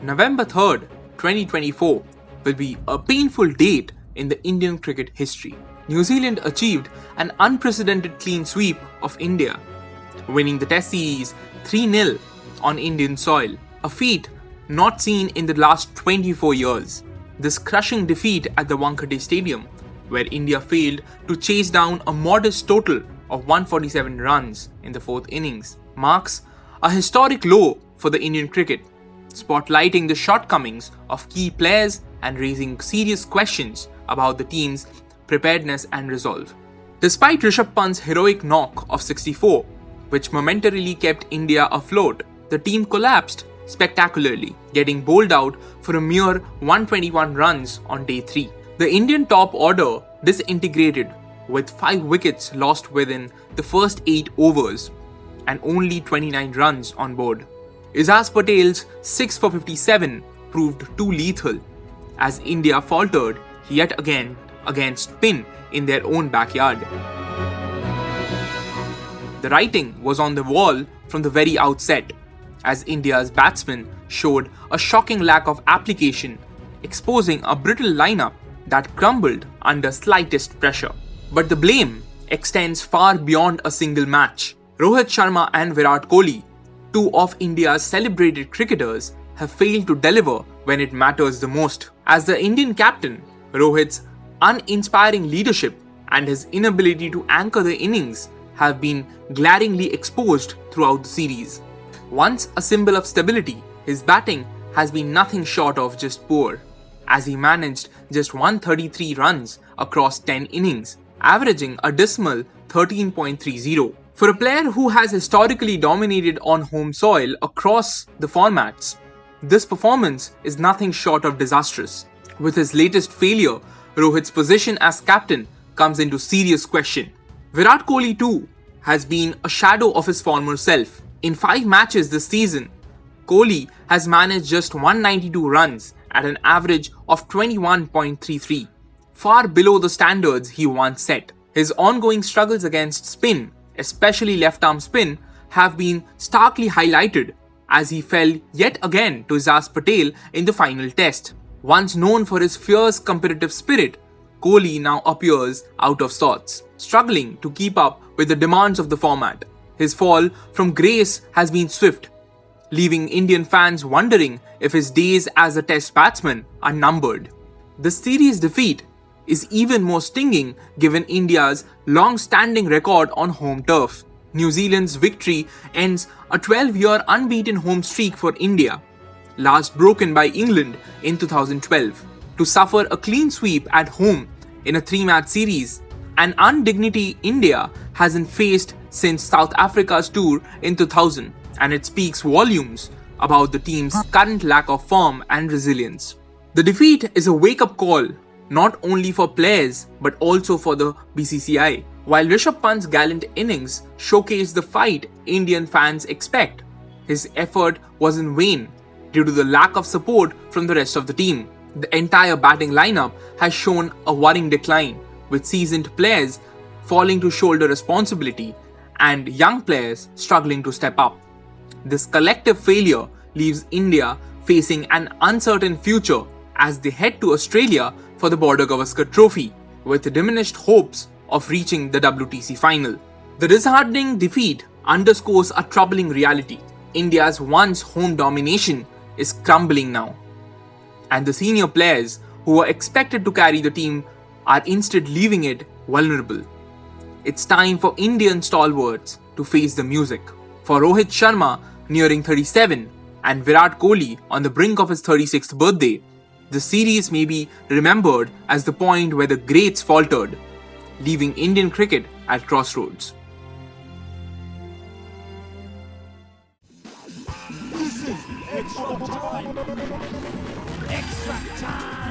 November 3rd, 2024 will be a painful date in the Indian cricket history. New Zealand achieved an unprecedented clean sweep of India, winning the Test series 3-0 on Indian soil, a feat not seen in the last 24 years. This crushing defeat at the Wankhede Stadium, where India failed to chase down a modest total of 147 runs in the fourth innings, marks a historic low for the Indian cricket, spotlighting the shortcomings of key players and raising serious questions about the team's preparedness and resolve. Despite Rishabh Pant's heroic knock of 64, which momentarily kept India afloat, the team collapsed spectacularly, getting bowled out for a mere 121 runs on day 3. The Indian top order disintegrated with 5 wickets lost within the first 8 overs and only 29 runs on board. Izaz Patel's 6 for 57 proved too lethal as India faltered yet again against spin in their own backyard. The writing was on the wall from the very outset, as India's batsmen showed a shocking lack of application, exposing a brittle lineup that crumbled under slightest pressure. But the blame extends far beyond a single match. Rohit Sharma and Virat Kohli, two of India's celebrated cricketers, have failed to deliver when it matters the most. As the Indian captain, Rohit's uninspiring leadership and his inability to anchor the innings have been glaringly exposed throughout the series. Once a symbol of stability, his batting has been nothing short of just poor, as he managed just 133 runs across 10 innings, averaging a dismal 13.30. For a player who has historically dominated on home soil across the formats, this performance is nothing short of disastrous. With his latest failure, Rohit's position as captain comes into serious question. Virat Kohli too has been a shadow of his former self. In 5 matches this season, Kohli has managed just 192 runs at an average of 21.33, far below the standards he once set. His ongoing struggles against spin, especially left-arm spin, have been starkly highlighted as he fell yet again to Izaz Patel in the final test. Once known for his fierce competitive spirit, Kohli now appears out of sorts, struggling to keep up with the demands of the format. His fall from grace has been swift, leaving Indian fans wondering if his days as a test batsman are numbered. The series defeat is even more stinging given India's long-standing record on home turf. New Zealand's victory ends a 12-year unbeaten home streak for India, last broken by England in 2012, to suffer a clean sweep at home in a 3-match series, an indignity India hasn't faced since South Africa's tour in 2000, and it speaks volumes about the team's current lack of form and resilience. The defeat is a wake-up call not only for players but also for the BCCI. While Rishabh Pant's gallant innings showcased the fight Indian fans expect, his effort was in vain due to the lack of support from the rest of the team. The entire batting lineup has shown a worrying decline, with seasoned players falling to shoulder responsibility and young players struggling to step up. This collective failure leaves India facing an uncertain future as they head to Australia for the Border Gavaskar Trophy, with diminished hopes of reaching the WTC final. The disheartening defeat underscores a troubling reality. India's once home domination is crumbling now, and the senior players who were expected to carry the team are instead leaving it vulnerable. It's time for Indian stalwarts to face the music. For Rohit Sharma, nearing 37, and Virat Kohli on the brink of his 36th birthday, the series may be remembered as the point where the greats faltered, leaving Indian cricket at crossroads. This is Xtra Time. Xtra Time.